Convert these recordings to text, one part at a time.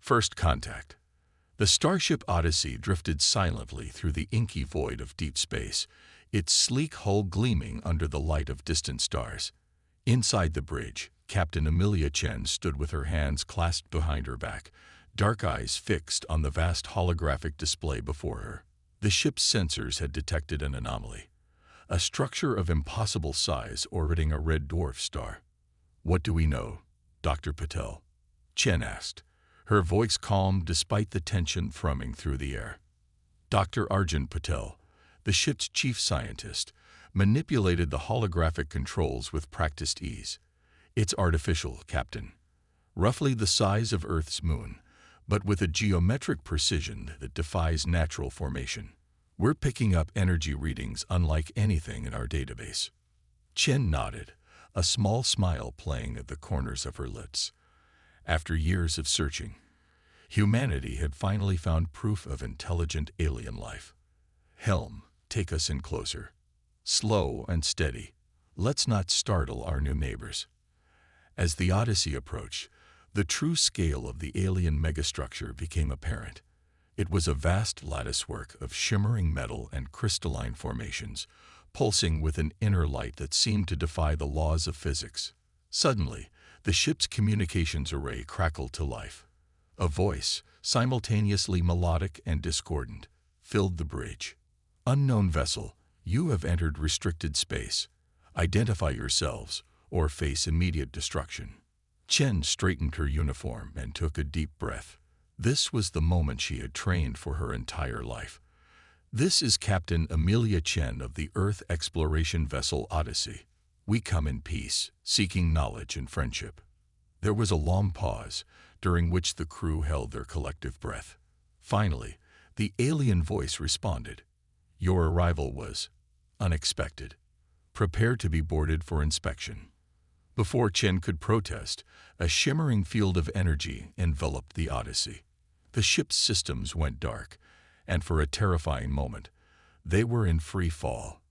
First contact. The Starship Odyssey drifted silently through the inky void of deep space, its sleek hull gleaming under the light of distant stars. Inside the bridge, Captain Amelia Chen stood with her hands clasped behind her back, dark eyes fixed on the vast holographic display before her. The ship's sensors had detected an anomaly, a structure of impossible size orbiting a red dwarf star. "What do we know, Dr. Patel?" Chen asked, her voice calm despite the tension thrumming through the air. Dr. Arjun Patel, the ship's chief scientist, manipulated the holographic controls with practiced ease. "It's artificial, Captain. Roughly the size of Earth's moon, but with a geometric precision that defies natural formation. We're picking up energy readings unlike anything in our database." Chen nodded, a small smile playing at the corners of her lips. After years of searching, humanity had finally found proof of intelligent alien life. "Helm, take us in closer. Slow and steady. Let's not startle our new neighbors." As the Odyssey approached, the true scale of the alien megastructure became apparent. It was a vast latticework of shimmering metal and crystalline formations, pulsing with an inner light that seemed to defy the laws of physics. Suddenly, the ship's communications array crackled to life. A voice, simultaneously melodic and discordant, filled the bridge. "Unknown vessel, you have entered restricted space. Identify yourselves, or face immediate destruction." Chen straightened her uniform and took a deep breath. This was the moment she had trained for her entire life. "This is Captain Amelia Chen of the Earth exploration vessel Odyssey. We come in peace, seeking knowledge and friendship." There was a long pause, during which the crew held their collective breath. Finally, the alien voice responded. "Your arrival was unexpected. Prepare to be boarded for inspection." Before Chen could protest, a shimmering field of energy enveloped the Odyssey. The ship's systems went dark, and for a terrifying moment, they were in free fall.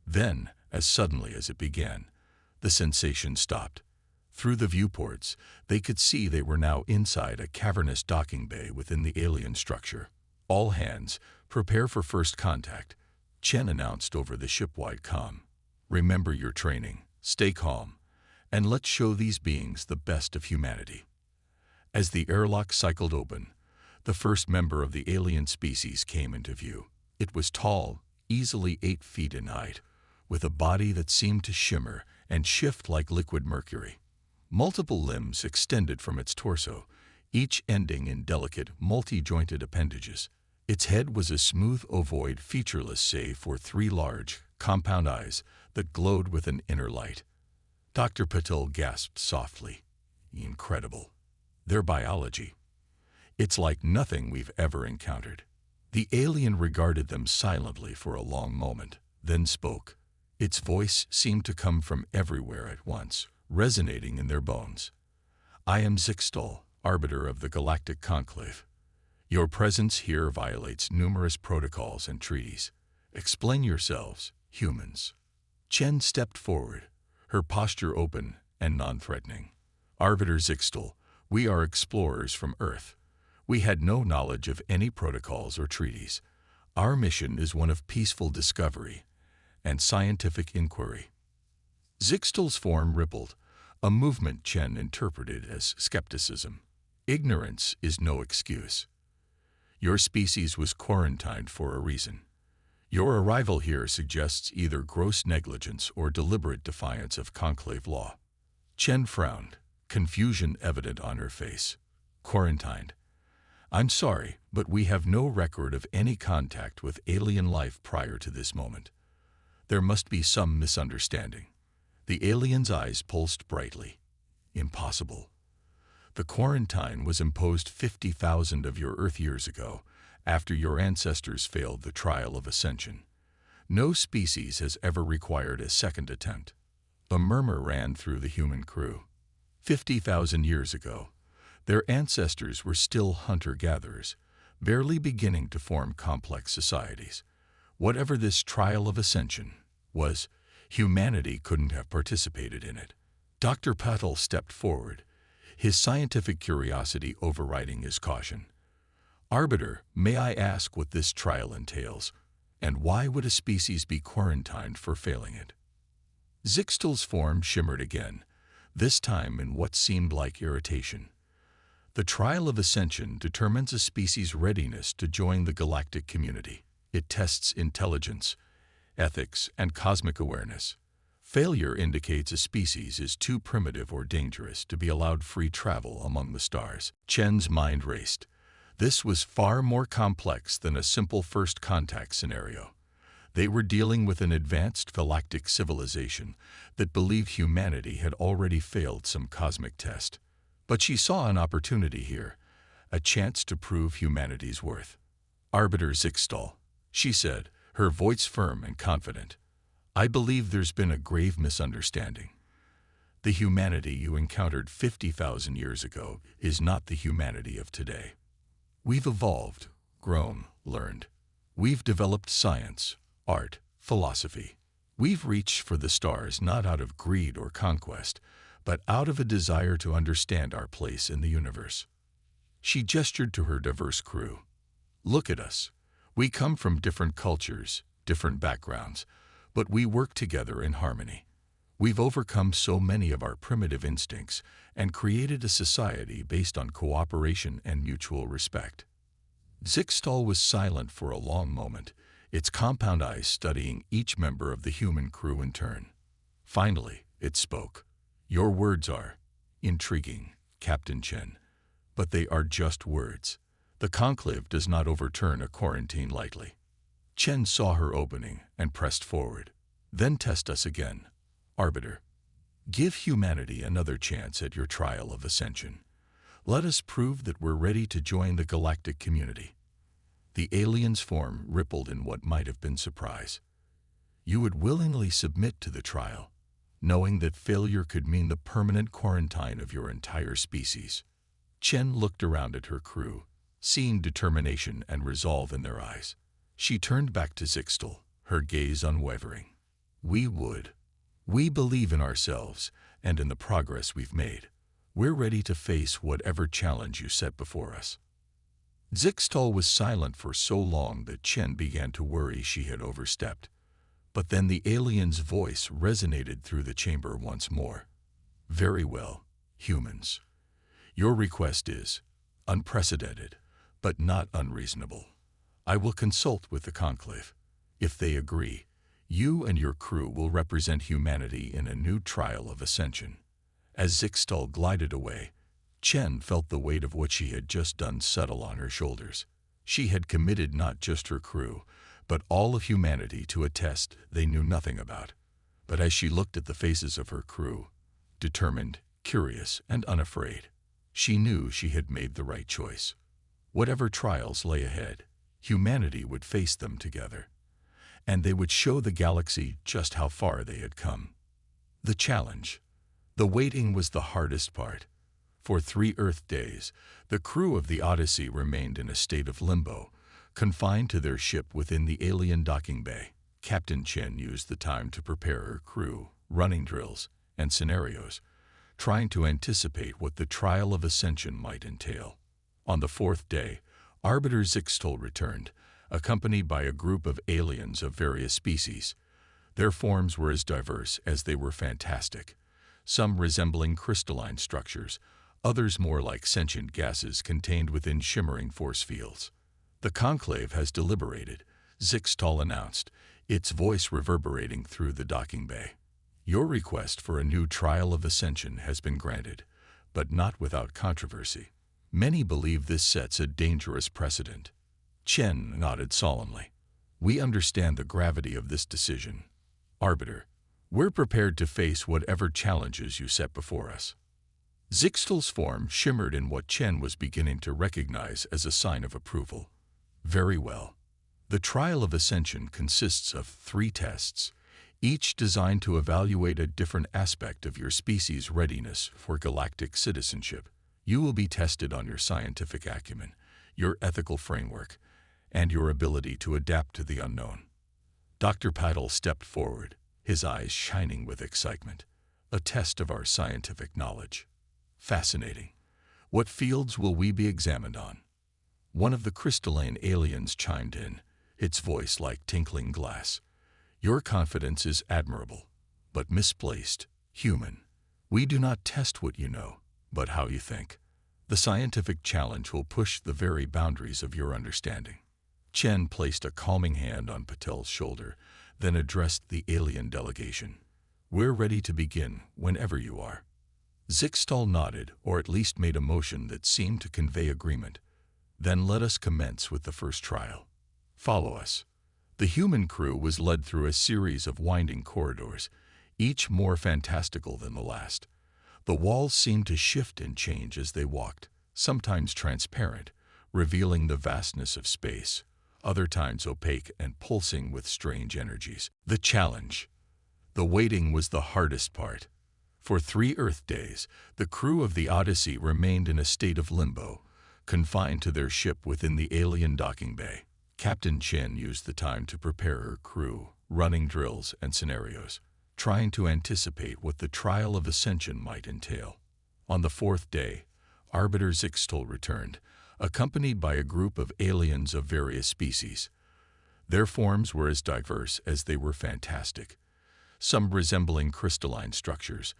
Then, as suddenly as it began, the sensation stopped. Through the viewports, they could see they were now inside a cavernous docking bay within the alien structure. "All hands, prepare for first contact," Chen announced over the ship-wide comm. "Remember your training, stay calm, and let's show these beings the best of humanity." As the airlock cycled open, the first member of the alien species came into view. It was tall, easily 8 feet in height, with a body that seemed to shimmer and shift like liquid mercury. Multiple limbs extended from its torso, each ending in delicate, multi-jointed appendages. Its head was a smooth ovoid, featureless save for 3 large, compound eyes that glowed with an inner light. Dr. Patel gasped softly. "Incredible. Their biology. It's like nothing we've ever encountered." The alien regarded them silently for a long moment, then spoke. Its voice seemed to come from everywhere at once, resonating in their bones. "I am Zixtal, arbiter of the Galactic Conclave. Your presence here violates numerous protocols and treaties. Explain yourselves, humans." Chen stepped forward, her posture open and non-threatening. "Arbiter Zixtal, we are explorers from Earth. We had no knowledge of any protocols or treaties. Our mission is one of peaceful discovery and scientific inquiry." Zixtal's form rippled, a movement Chen interpreted as skepticism. "Ignorance is no excuse. Your species was quarantined for a reason. Your arrival here suggests either gross negligence or deliberate defiance of conclave law." Chen frowned, confusion evident on her face. "Quarantined? I'm sorry, but we have no record of any contact with alien life prior to this moment. There must be some misunderstanding." The alien's eyes pulsed brightly. "Impossible. The quarantine was imposed 50,000 of your Earth years ago, after your ancestors failed the trial of ascension. No species has ever required a second attempt." A murmur ran through the human crew. 50,000 years ago, their ancestors were still hunter-gatherers, barely beginning to form complex societies. Whatever this trial of ascension was, humanity couldn't have participated in it. Dr. Patel stepped forward, his scientific curiosity overriding his caution. Arbiter, may I ask what this trial entails, and why would a species be quarantined for failing it? Zixtal's form shimmered again, this time in what seemed like irritation. The trial of ascension determines a species' readiness to join the galactic community. It tests intelligence, ethics, and cosmic awareness. Failure indicates a species is too primitive or dangerous to be allowed free travel among the stars. Chen's mind raced. This was far more complex than a simple first contact scenario. They were dealing with an advanced galactic civilization that believed humanity had already failed some cosmic test. But she saw an opportunity here, a chance to prove humanity's worth. Arbiter Zixtal, she said, her voice firm and confident. I believe there's been a grave misunderstanding. The humanity you encountered 50,000 years ago is not the humanity of today. We've evolved, grown, learned. We've developed science, art, philosophy. We've reached for the stars not out of greed or conquest, but out of a desire to understand our place in the universe. She gestured to her diverse crew. Look at us. We come from different cultures, different backgrounds, but we work together in harmony. We've overcome so many of our primitive instincts and created a society based on cooperation and mutual respect. Zixtal was silent for a long moment, its compound eyes studying each member of the human crew in turn. Finally, it spoke. Your words are intriguing, Captain Chen, but they are just words. The conclave does not overturn a quarantine lightly. Chen saw her opening and pressed forward. Then test us again, Arbiter. Give humanity another chance at your trial of ascension. Let us prove that we're ready to join the galactic community. The alien's form rippled in what might have been surprise. You would willingly submit to the trial, knowing that failure could mean the permanent quarantine of your entire species. Chen looked around at her crew, seeing determination and resolve in their eyes. She turned back to Zixtal, her gaze unwavering. We would. We believe in ourselves and in the progress we've made. We're ready to face whatever challenge you set before us. Zixtal was silent for so long that Chen began to worry she had overstepped. But then the alien's voice resonated through the chamber once more. Very well, humans. Your request is unprecedented, but not unreasonable. I will consult with the conclave. If they agree, you and your crew will represent humanity in a new trial of ascension. As Zixtal glided away, Chen felt the weight of what she had just done settle on her shoulders. She had committed not just her crew, but all of humanity to a test they knew nothing about. But as she looked at the faces of her crew, determined, curious, and unafraid, she knew she had made the right choice. Whatever trials lay ahead, humanity would face them together, and they would show the galaxy just how far they had come. The challenge. The waiting was the hardest part. For 3 Earth days, the crew of the Odyssey remained in a state of limbo, confined to their ship within the alien docking bay. Captain Chen used the time to prepare her crew, running drills, and scenarios, trying to anticipate what the trial of ascension might entail. On the 4th day, Arbiter Zixtal returned, accompanied by a group of aliens of various species. Their forms were as diverse as they were fantastic, some resembling crystalline structures, others more like sentient gases contained within shimmering force fields. The conclave has deliberated, Zixtal announced, its voice reverberating through the docking bay. Your request for a new trial of ascension has been granted, but not without controversy. Many believe this sets a dangerous precedent. Chen nodded solemnly. We understand the gravity of this decision. Arbiter, we're prepared to face whatever challenges you set before us. Zixtal's form shimmered in what Chen was beginning to recognize as a sign of approval. Very well. The trial of ascension consists of 3 tests, each designed to evaluate a different aspect of your species' readiness for galactic citizenship. You will be tested on your scientific acumen, your ethical framework, and your ability to adapt to the unknown. Dr. Paddle stepped forward, his eyes shining with excitement. A test of our scientific knowledge. Fascinating. What fields will we be examined on? One of the crystalline aliens chimed in, its voice like tinkling glass. Your confidence is admirable, but misplaced, human. We do not test what you know, but how you think. The scientific challenge will push the very boundaries of your understanding. Chen placed a calming hand on Patel's shoulder, then addressed the alien delegation. We're ready to begin whenever you are. Zixtal nodded, or at least made a motion that seemed to convey agreement. Then let us commence with the first trial. Follow us. The human crew was led through a series of winding corridors, each more fantastical than the last. The walls seemed to shift and change as they walked, sometimes transparent, revealing the vastness of space, other times opaque and pulsing with strange energies. The challenge. The waiting was the hardest part. For 3 Earth days, the crew of the Odyssey remained in a state of limbo, confined to their ship within the alien docking bay. Captain Chen used the time to prepare her crew, running drills and scenarios, trying to anticipate what the trial of ascension might entail. On the 4th day, Arbiter Zixtal returned, accompanied by a group of aliens of various species. Their forms were as diverse as they were fantastic, some resembling crystalline structures,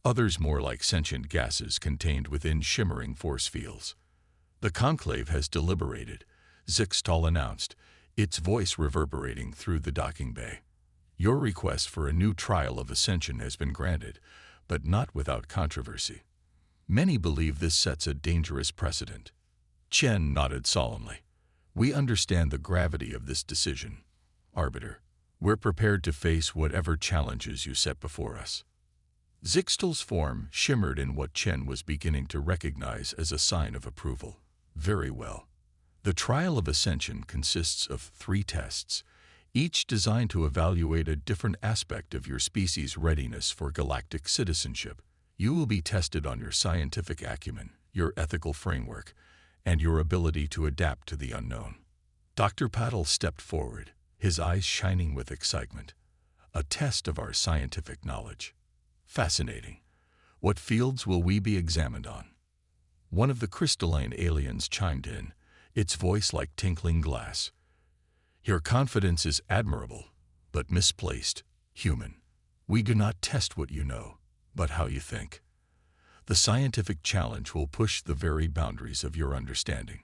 others more like sentient gases contained within shimmering force fields. The conclave has deliberated, Zixtal announced, its voice reverberating through the docking bay. Your request for a new trial of ascension has been granted, but not without controversy. Many believe this sets a dangerous precedent. Chen nodded solemnly. We understand the gravity of this decision, Arbiter. We're prepared to face whatever challenges you set before us. Zixtal's form shimmered in what Chen was beginning to recognize as a sign of approval. Very well. The trial of ascension consists of 3 tests, each designed to evaluate a different aspect of your species' readiness for galactic citizenship. You will be tested on your scientific acumen, your ethical framework, and your ability to adapt to the unknown. Dr. Patel stepped forward, his eyes shining with excitement. A test of our scientific knowledge. Fascinating. What fields will we be examined on? One of the crystalline aliens chimed in, its voice like tinkling glass. Your confidence is admirable, but misplaced, human. We do not test what you know, but how you think. The scientific challenge will push the very boundaries of your understanding.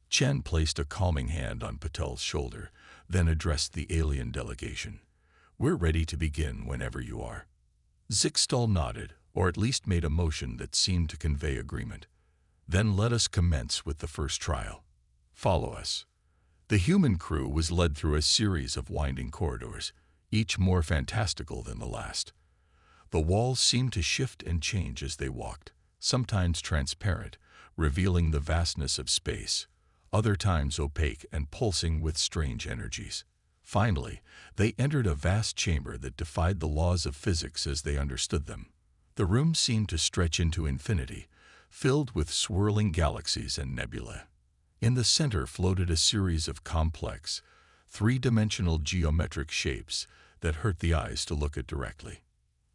Chen placed a calming hand on Patel's shoulder, then addressed the alien delegation. We're ready to begin whenever you are. Zixtal nodded, or at least made a motion that seemed to convey agreement. Then let us commence with the first trial. Follow us. The human crew was led through a series of winding corridors, each more fantastical than the last. The walls seemed to shift and change as they walked, sometimes transparent, revealing the vastness of space, other times opaque and pulsing with strange energies. Finally, they entered a vast chamber that defied the laws of physics as they understood them. The room seemed to stretch into infinity, filled with swirling galaxies and nebulae. In the center floated a series of complex, 3-dimensional geometric shapes that hurt the eyes to look at directly.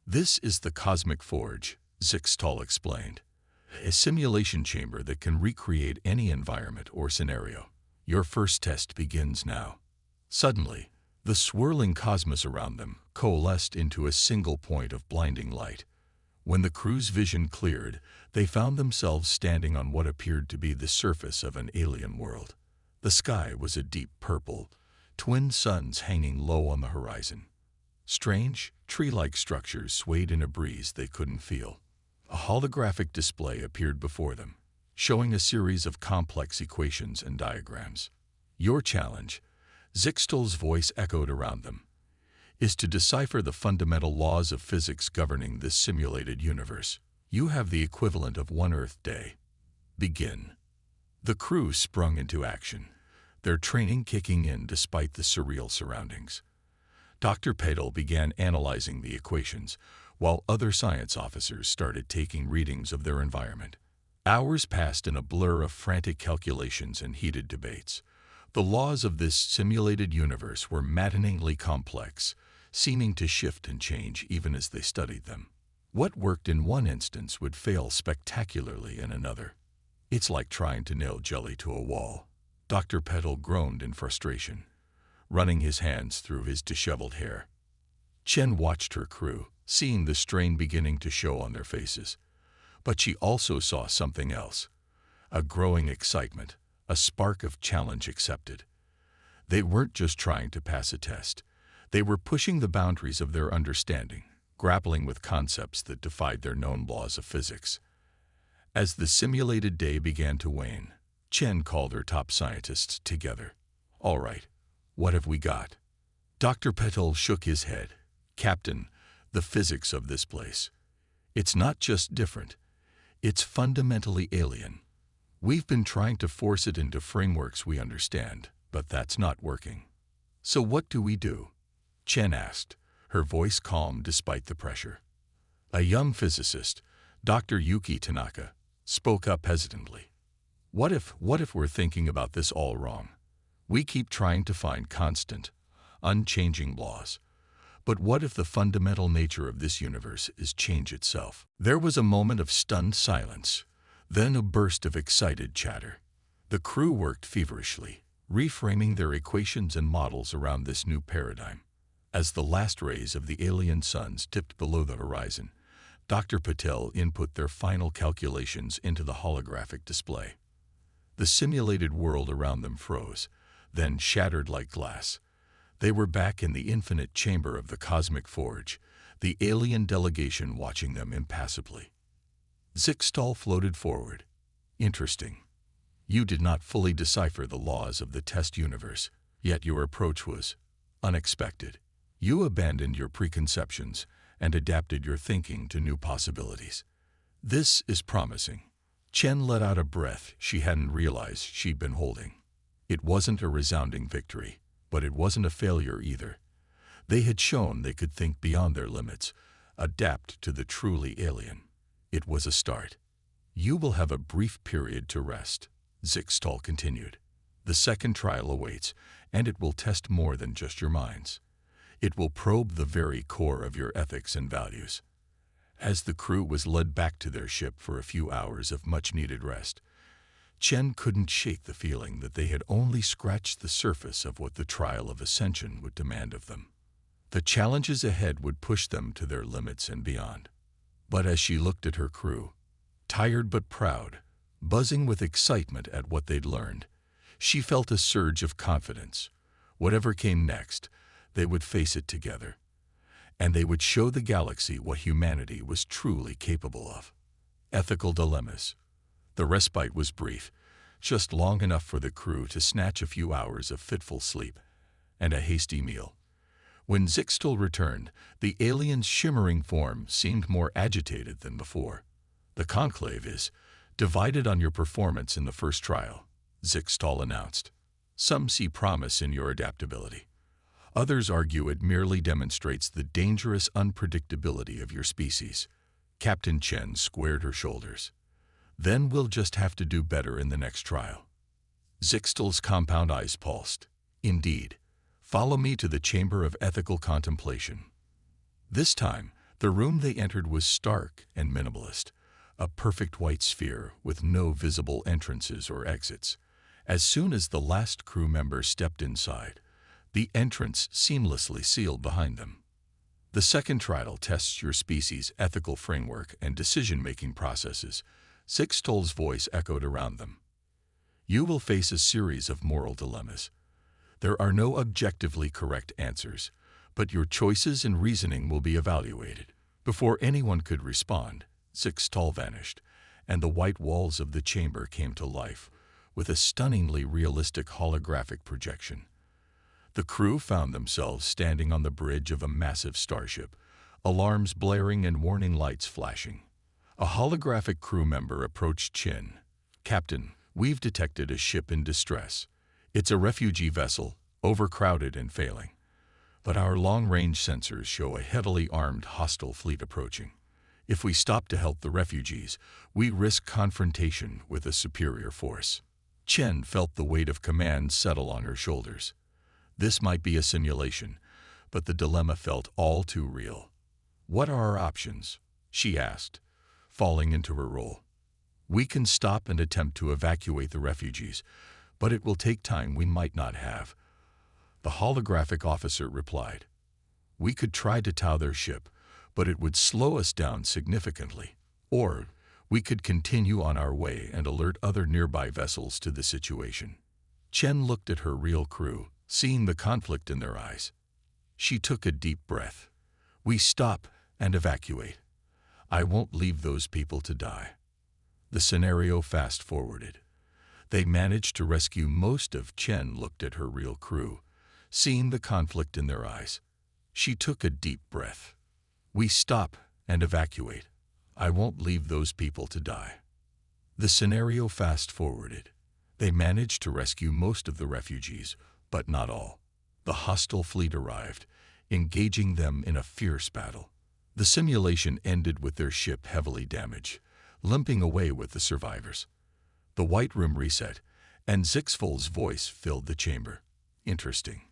This is the Cosmic Forge, Zixtal explained, a simulation chamber that can recreate any environment or scenario. Your first test begins now. Suddenly, the swirling cosmos around them coalesced into a single point of blinding light. When the crew's vision cleared, they found themselves standing on what appeared to be the surface of an alien world. The sky was a deep purple, twin suns hanging low on the horizon. Strange, tree-like structures swayed in a breeze they couldn't feel. A holographic display appeared before them, showing a series of complex equations and diagrams. Your challenge, Zixtal's voice echoed around them, is to decipher the fundamental laws of physics governing this simulated universe. You have the equivalent of 1 Earth day. Begin. The crew sprung into action, their training kicking in despite the surreal surroundings. Dr. Patel began analyzing the equations, while other science officers started taking readings of their environment. Hours passed in a blur of frantic calculations and heated debates. The laws of this simulated universe were maddeningly complex, seeming to shift and change even as they studied them. What worked in one instance would fail spectacularly in another. It's like trying to nail jelly to a wall. Dr. Petal groaned in frustration, running his hands through his disheveled hair. Chen watched her crew, seeing the strain beginning to show on their faces. But she also saw something else, a growing excitement, a spark of challenge accepted. They weren't just trying to pass a test. They were pushing the boundaries of their understanding, grappling with concepts that defied their known laws of physics. As the simulated day began to wane, Chen called her top scientists together. "All right, what have we got?" Dr. Petal shook his head. "Captain, the physics of this place. It's not just different. It's fundamentally alien. We've been trying to force it into frameworks we understand, but that's not working." "So what do we do?" Chen asked, her voice calm despite the pressure. A young physicist, Dr. Yuki Tanaka, spoke up hesitantly. What if we're thinking about this all wrong? We keep trying to find constant, unchanging laws. But what if the fundamental nature of this universe is change itself? There was a moment of stunned silence, then a burst of excited chatter. The crew worked feverishly, reframing their equations and models around this new paradigm. As the last rays of the alien suns dipped below the horizon, Dr. Patel input their final calculations into the holographic display. The simulated world around them froze, then shattered like glass. They were back in the infinite chamber of the cosmic forge, the alien delegation watching them impassively. Zixtal floated forward. "Interesting. You did not fully decipher the laws of the test universe, yet your approach was unexpected. You abandoned your preconceptions and adapted your thinking to new possibilities. This is promising." Chen let out a breath she hadn't realized she'd been holding. It wasn't a resounding victory, but it wasn't a failure either. They had shown they could think beyond their limits, adapt to the truly alien. It was a start. "You will have a brief period to rest," Zixtal continued. "The second trial awaits, and it will test more than just your minds. It will probe the very core of your ethics and values." As the crew was led back to their ship for a few hours of much-needed rest, Chen couldn't shake the feeling that they had only scratched the surface of what the trial of ascension would demand of them. The challenges ahead would push them to their limits and beyond. But as she looked at her crew, tired but proud, buzzing with excitement at what they'd learned, she felt a surge of confidence. Whatever came next, they would face it together. And they would show the galaxy what humanity was truly capable of. Ethical dilemmas. The respite was brief, just long enough for the crew to snatch a few hours of fitful sleep and a hasty meal. When Zixtal returned, the alien's shimmering form seemed more agitated than before. "The conclave is divided on your performance in the first trial," Zixtal announced. "Some see promise in your adaptability. Others argue it merely demonstrates the dangerous unpredictability of your species." Captain Chen squared her shoulders. "Then we'll just have to do better in the next trial." Zixtal's compound eyes pulsed. "Indeed. Follow me to the chamber of ethical contemplation." This time, the room they entered was stark and minimalist, a perfect white sphere with no visible entrances or exits. As soon as the last crew member stepped inside, the entrance seamlessly sealed behind them. "The second trial tests your species' ethical framework and decision-making processes," Zixtal's voice echoed around them. "You will face a series of moral dilemmas. There are no objectively correct answers, but your choices and reasoning will be evaluated." Before anyone could respond, Zixtal vanished, and the white walls of the chamber came to life with a stunningly realistic holographic projection. The crew found themselves standing on the bridge of a massive starship, alarms blaring and warning lights flashing. A holographic crew member approached Chen. "Captain, we've detected a ship in distress. It's a refugee vessel, overcrowded and failing. But our long-range sensors show a heavily armed hostile fleet approaching. If we stop to help the refugees, we risk confrontation with a superior force." Chen felt the weight of command settle on her shoulders. This might be a simulation, but the dilemma felt all too real. "What are our options?" she asked, falling into her role. We can stop and attempt to evacuate the refugees, but it will take time we might not have. The holographic officer replied. We could try to tow their ship, but it would slow us down significantly. Or we could continue on our way and alert other nearby vessels to the situation. Chen looked at her real crew, seeing the conflict in their eyes. She took a deep breath. We stop and evacuate. I won't leave those people to die. The scenario fast-forwarded. They managed to rescue most of. Chen looked at her real crew, seeing the conflict in their eyes. She took a deep breath. We stop and evacuate. I won't leave those people to die. The scenario fast-forwarded. They managed to rescue most of the refugees, but not all. The hostile fleet arrived, engaging them in a fierce battle. The simulation ended with their ship heavily damaged, limping away with the survivors. The White Room reset, and Zixfol's voice filled the chamber. Interesting.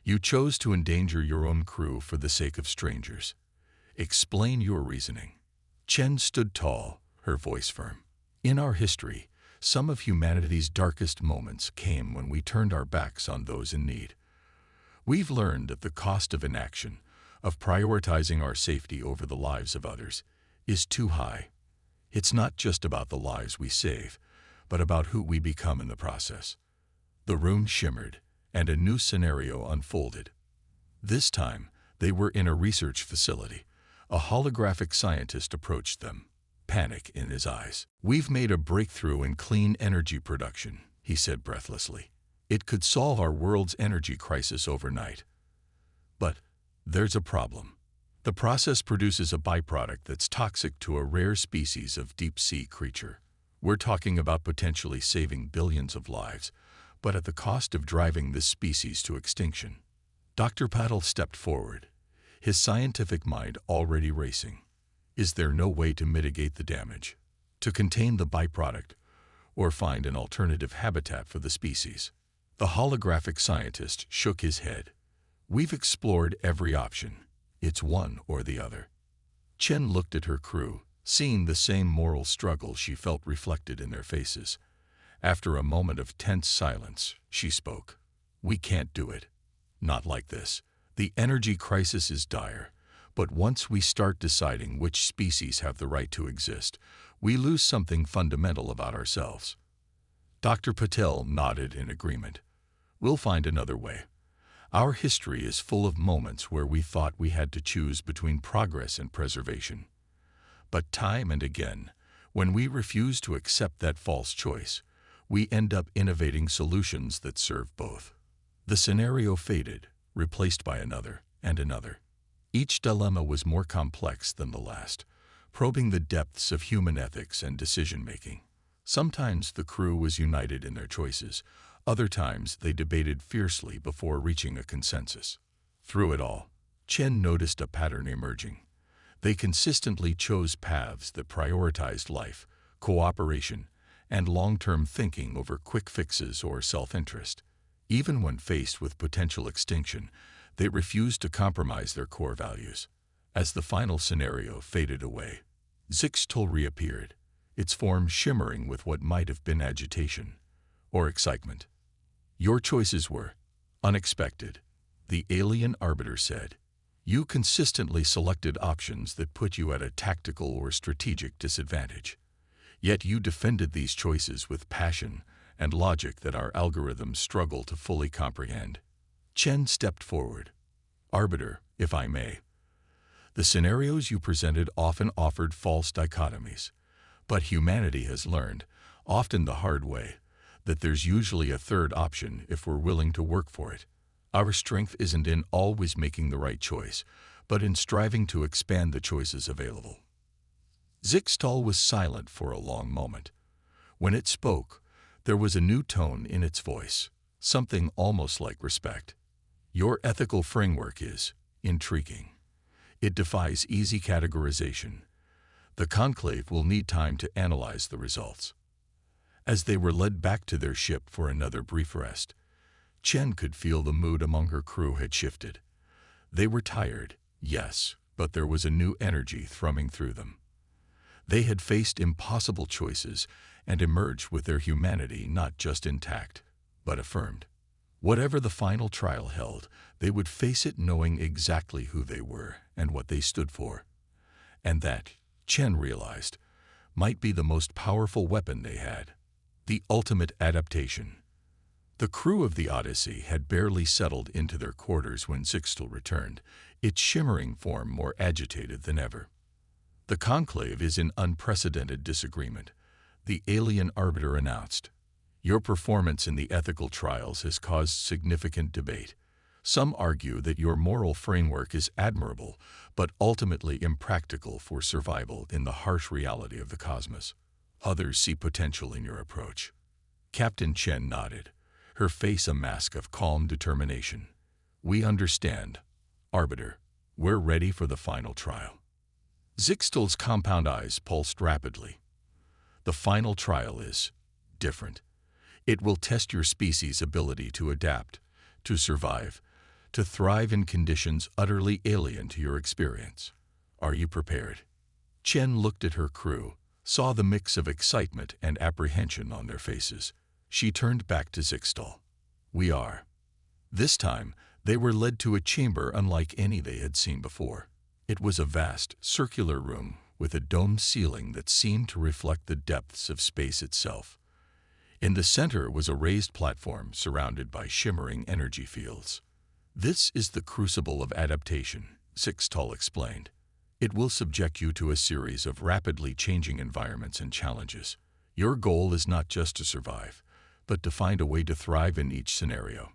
You chose to endanger your own crew for the sake of strangers. Explain your reasoning. Chen stood tall, her voice firm. In our history, some of humanity's darkest moments came when we turned our backs on those in need. We've learned that the cost of inaction, of prioritizing our safety over the lives of others, is too high. It's not just about the lives we save, but about who we become in the process. The room shimmered, and a new scenario unfolded. This time, they were in a research facility. A holographic scientist approached them, panic in his eyes. We've made a breakthrough in clean energy production, he said breathlessly. It could solve our world's energy crisis overnight. But there's a problem. The process produces a byproduct that's toxic to a rare species of deep-sea creature. We're talking about potentially saving billions of lives, but at the cost of driving this species to extinction. Dr. Patel stepped forward, his scientific mind already racing. Is there no way to mitigate the damage, to contain the byproduct, or find an alternative habitat for the species? The holographic scientist shook his head. We've explored every option. It's one or the other. Chen looked at her crew, seeing the same moral struggle she felt reflected in their faces. After a moment of tense silence, she spoke. We can't do it. Not like this. The energy crisis is dire, but once we start deciding which species have the right to exist, we lose something fundamental about ourselves. Dr. Patel nodded in agreement. We'll find another way. Our history is full of moments where we thought we had to choose between progress and preservation. But time and again, when we refuse to accept that false choice, we end up innovating solutions that serve both. The scenario faded, replaced by another and another. Each dilemma was more complex than the last, probing the depths of human ethics and decision-making. Sometimes the crew was united in their choices. Other times they debated fiercely before reaching a consensus. Through it all, Chen noticed a pattern emerging. They consistently chose paths that prioritized life, cooperation, and long-term thinking over quick fixes or self-interest. Even when faced with potential extinction, they refused to compromise their core values. As the final scenario faded away, Zixtol reappeared, its form shimmering with what might have been agitation or excitement. Your choices were unexpected, the alien arbiter said. You consistently selected options that put you at a tactical or strategic disadvantage. Yet you defended these choices with passion and logic that our algorithms struggle to fully comprehend. Chen stepped forward. Arbiter, if I may. The scenarios you presented often offered false dichotomies, but humanity has learned, often the hard way, that there's usually a third option if we're willing to work for it. Our strength isn't in always making the right choice, but in striving to expand the choices available. Zixtol was silent for a long moment. When it spoke, there was a new tone in its voice, something almost like respect. Your ethical framework is intriguing. It defies easy categorization. The conclave will need time to analyze the results. As they were led back to their ship for another brief rest, Chen could feel the mood among her crew had shifted. They were tired, yes, but there was a new energy thrumming through them. They had faced impossible choices and emerged with their humanity not just intact, but affirmed. Whatever the final trial held, they would face it knowing exactly who they were and what they stood for. And that, Chen realized, might be the most powerful weapon they had, the ultimate adaptation. The crew of the Odyssey had barely settled into their quarters when Zixtal returned, its shimmering form more agitated than ever. The Conclave is in unprecedented disagreement, the alien arbiter announced. Your performance in the ethical trials has caused significant debate. Some argue that your moral framework is admirable, but ultimately impractical for survival in the harsh reality of the cosmos. Others see potential in your approach. Captain Chen nodded, her face a mask of calm determination. We understand, Arbiter. We're ready for the final trial. Zixtal's compound eyes pulsed rapidly. The final trial is different. It will test your species' ability to adapt, to survive, to thrive in conditions utterly alien to your experience. Are you prepared? Chen looked at her crew, saw the mix of excitement and apprehension on their faces. She turned back to Zixtal. We are. This time, they were led to a chamber unlike any they had seen before. It was a vast, circular room with a domed ceiling that seemed to reflect the depths of space itself. In the center was a raised platform surrounded by shimmering energy fields. This is the crucible of adaptation, Zixtal explained. It will subject you to a series of rapidly changing environments and challenges. Your goal is not just to survive, but to find a way to thrive in each scenario.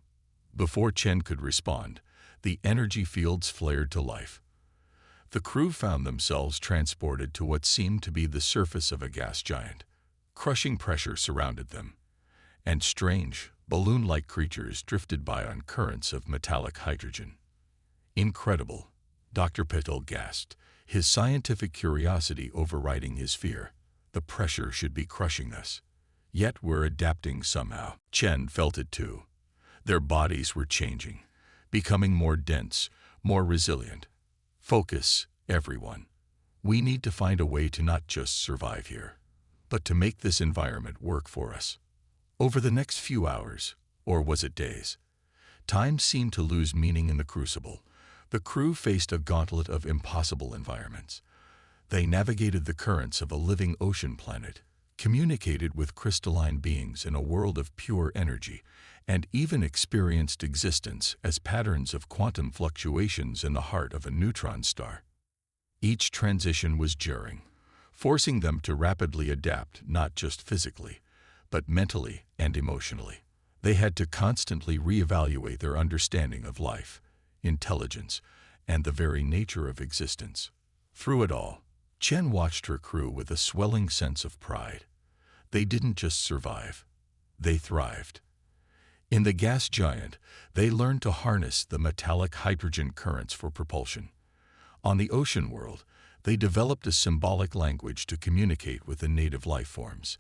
Before Chen could respond, the energy fields flared to life. The crew found themselves transported to what seemed to be the surface of a gas giant. Crushing pressure surrounded them, and strange, balloon-like creatures drifted by on currents of metallic hydrogen. Incredible, Dr. Patel gasped, his scientific curiosity overriding his fear. The pressure should be crushing us. Yet we're adapting somehow. Chen felt it too. Their bodies were changing, becoming more dense, more resilient. Focus, everyone. We need to find a way to not just survive here, but to make this environment work for us. Over the next few hours, or was it days, time seemed to lose meaning in the crucible. The crew faced a gauntlet of impossible environments. They navigated the currents of a living ocean planet, communicated with crystalline beings in a world of pure energy, and even experienced existence as patterns of quantum fluctuations in the heart of a neutron star. Each transition was jarring, forcing them to rapidly adapt not just physically, but mentally and emotionally. They had to constantly reevaluate their understanding of life, intelligence, and the very nature of existence. Through it all, Chen watched her crew with a swelling sense of pride. They didn't just survive, they thrived. In the gas giant, they learned to harness the metallic hydrogen currents for propulsion. On the ocean world, they developed a symbolic language to communicate with the native life forms.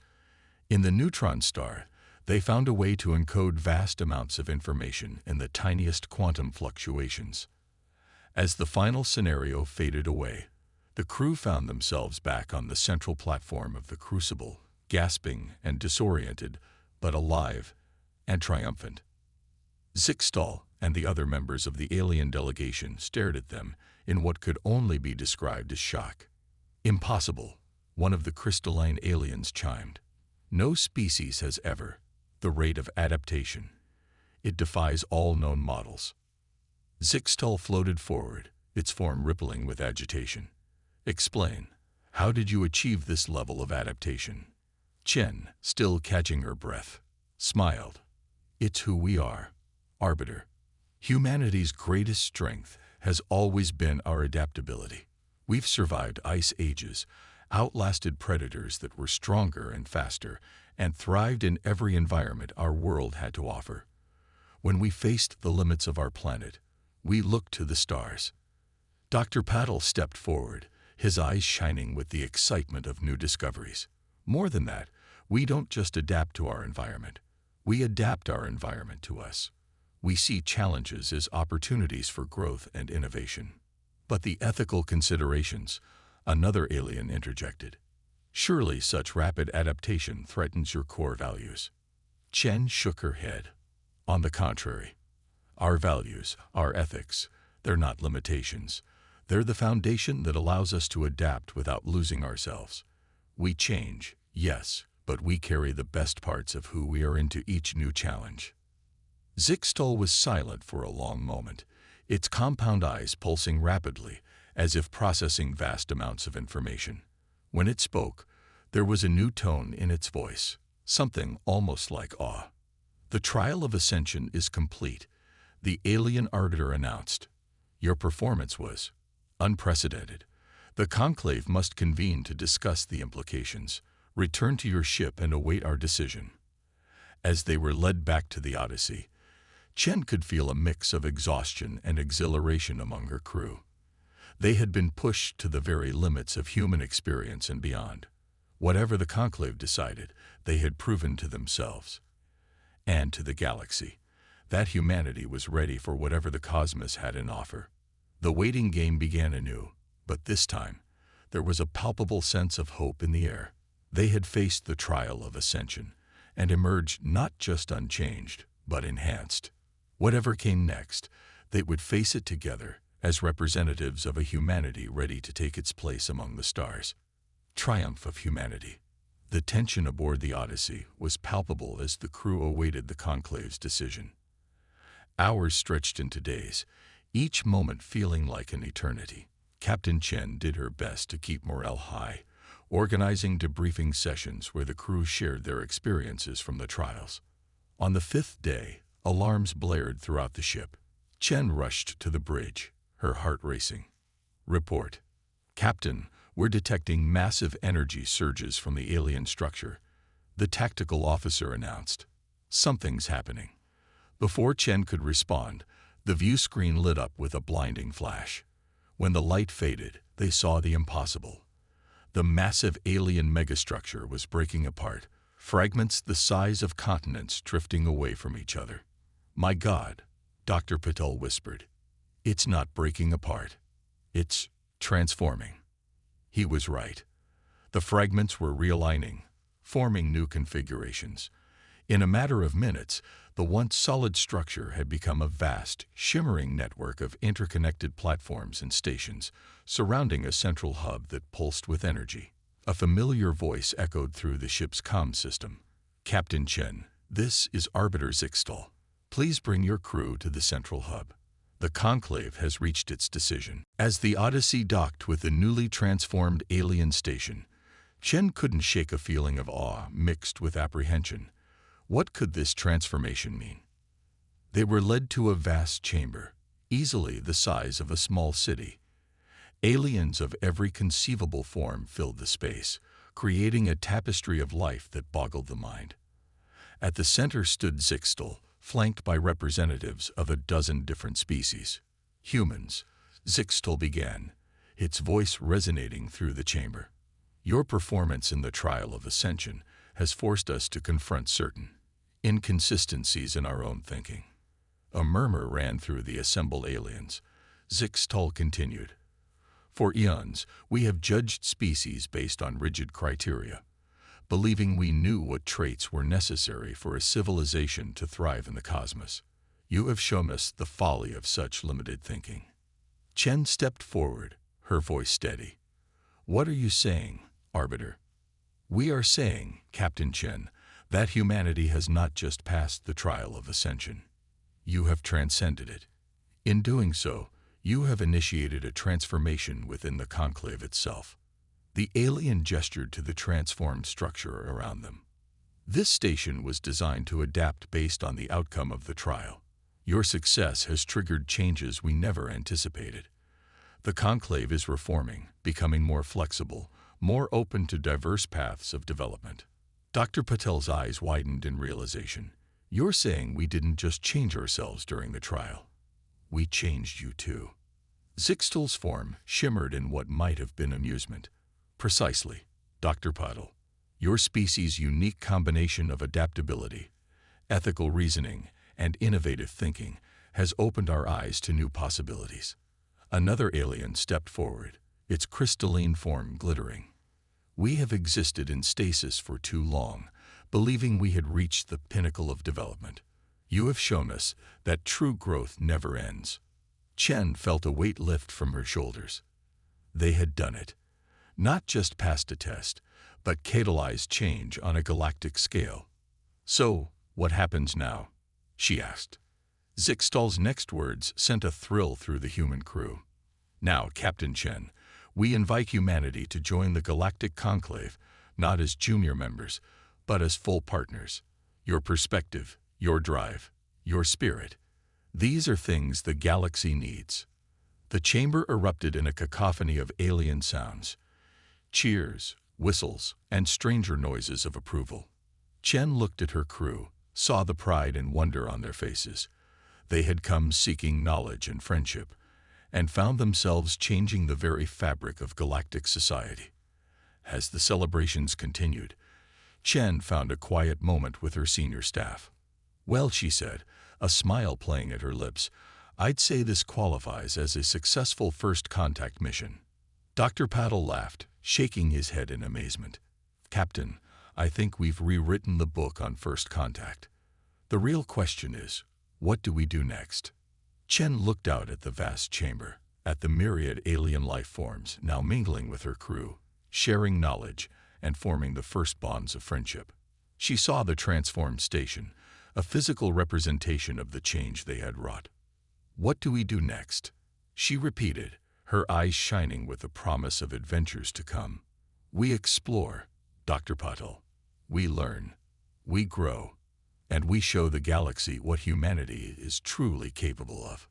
In the neutron star, they found a way to encode vast amounts of information in the tiniest quantum fluctuations. As the final scenario faded away, the crew found themselves back on the central platform of the crucible, gasping and disoriented, but alive and triumphant. Zixtal and the other members of the alien delegation stared at them in what could only be described as shock. Impossible, one of the crystalline aliens chimed. No species has ever the rate of adaptation. It defies all known models. Zixtal floated forward, its form rippling with agitation. Explain, how did you achieve this level of adaptation? Chen, still catching her breath, smiled. It's who we are, Arbiter. Humanity's greatest strength has always been our adaptability. We've survived ice ages, outlasted predators that were stronger and faster, and thrived in every environment our world had to offer. When we faced the limits of our planet, we looked to the stars. Dr. Patel stepped forward, his eyes shining with the excitement of new discoveries. More than that, we don't just adapt to our environment. We adapt our environment to us. We see challenges as opportunities for growth and innovation. But the ethical considerations, another alien interjected. Surely such rapid adaptation threatens your core values. Chen shook her head. On the contrary, our values, our ethics, they're not limitations. They're the foundation that allows us to adapt without losing ourselves. We change, yes, but we carry the best parts of who we are into each new challenge. Zixtal was silent for a long moment, its compound eyes pulsing rapidly, as if processing vast amounts of information. When it spoke, there was a new tone in its voice, something almost like awe. The trial of ascension is complete, the alien arbiter announced. Your performance was unprecedented. The conclave must convene to discuss the implications. Return to your ship and await our decision. As they were led back to the Odyssey, Chen could feel a mix of exhaustion and exhilaration among her crew. They had been pushed to the very limits of human experience and beyond. Whatever the conclave decided, they had proven to themselves and to the galaxy that humanity was ready for whatever the cosmos had in offer. The waiting game began anew, but this time, there was a palpable sense of hope in the air. They had faced the trial of ascension and emerged not just unchanged, but enhanced. Whatever came next, they would face it together as representatives of a humanity ready to take its place among the stars. Triumph of humanity. The tension aboard the Odyssey was palpable as the crew awaited the conclave's decision. Hours stretched into days, each moment feeling like an eternity. Captain Chen did her best to keep morale high, organizing debriefing sessions where the crew shared their experiences from the trials. On the fifth day, alarms blared throughout the ship. Chen rushed to the bridge, her heart racing. Report. Captain, we're detecting massive energy surges from the alien structure, the tactical officer announced. Something's happening. Before Chen could respond, the view screen lit up with a blinding flash. When the light faded, they saw the impossible. The massive alien megastructure was breaking apart, fragments the size of continents drifting away from each other. My God, Dr. Patel whispered. It's not breaking apart. It's transforming. He was right. The fragments were realigning, forming new configurations. In a matter of minutes, the once solid structure had become a vast, shimmering network of interconnected platforms and stations surrounding a central hub that pulsed with energy. A familiar voice echoed through the ship's comm system. Captain Chen, this is Arbiter Zixtal. Please bring your crew to the central hub. The conclave has reached its decision. As the Odyssey docked with the newly transformed alien station, Chen couldn't shake a feeling of awe mixed with apprehension. What could this transformation mean? They were led to a vast chamber, easily the size of a small city. Aliens of every conceivable form filled the space, creating a tapestry of life that boggled the mind. At the center stood Zixtal, flanked by representatives of a dozen different species. Humans, Zixtal began, its voice resonating through the chamber. Your performance in the trial of ascension has forced us to confront certain inconsistencies in our own thinking. A murmur ran through the assembled aliens. Zixtal continued. For eons, we have judged species based on rigid criteria, believing we knew what traits were necessary for a civilization to thrive in the cosmos. You have shown us the folly of such limited thinking. Chen stepped forward, her voice steady. What are you saying, Arbiter? We are saying, Captain Chen, that humanity has not just passed the trial of ascension. You have transcended it. In doing so, you have initiated a transformation within the conclave itself. The alien gestured to the transformed structure around them. This station was designed to adapt based on the outcome of the trial. Your success has triggered changes we never anticipated. The conclave is reforming, becoming more flexible, more open to diverse paths of development. Dr. Patel's eyes widened in realization. You're saying we didn't just change ourselves during the trial. We changed you too. Zixtal's form shimmered in what might have been amusement. Precisely, Dr. Patel. Your species' unique combination of adaptability, ethical reasoning, and innovative thinking has opened our eyes to new possibilities. Another alien stepped forward, its crystalline form glittering. We have existed in stasis for too long, believing we had reached the pinnacle of development. You have shown us that true growth never ends. Chen felt a weight lift from her shoulders. They had done it. Not just passed a test, but catalyzed change on a galactic scale. So, what happens now? She asked. Zixtal's next words sent a thrill through the human crew. Now, Captain Chen, we invite humanity to join the Galactic Conclave, not as junior members, but as full partners. Your perspective, your drive, your spirit. These are things the galaxy needs. The chamber erupted in a cacophony of alien sounds. Cheers, whistles, and stranger noises of approval. Chen looked at her crew, saw the pride and wonder on their faces. They had come seeking knowledge and friendship, and found themselves changing the very fabric of galactic society. As the celebrations continued, Chen found a quiet moment with her senior staff. Well, she said, a smile playing at her lips, I'd say this qualifies as a successful first contact mission. Dr. Paddle laughed, shaking his head in amazement. Captain, I think we've rewritten the book on first contact. The real question is, what do we do next? Chen looked out at the vast chamber, at the myriad alien life forms now mingling with her crew, sharing knowledge and forming the first bonds of friendship. She saw the transformed station, a physical representation of the change they had wrought. What do we do next? She repeated, her eyes shining with the promise of adventures to come. We explore, Dr. Patel. We learn, we grow, and we show the galaxy what humanity is truly capable of.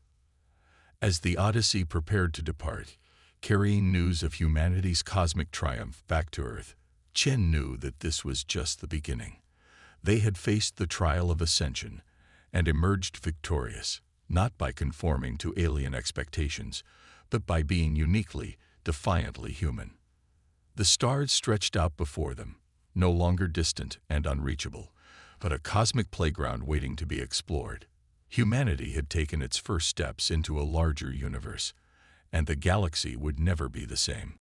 As the Odyssey prepared to depart, carrying news of humanity's cosmic triumph back to Earth, Chen knew that this was just the beginning. They had faced the trial of ascension and emerged victorious, not by conforming to alien expectations, but by being uniquely, defiantly human. The stars stretched out before them, no longer distant and unreachable, but a cosmic playground waiting to be explored. Humanity had taken its first steps into a larger universe, and the galaxy would never be the same.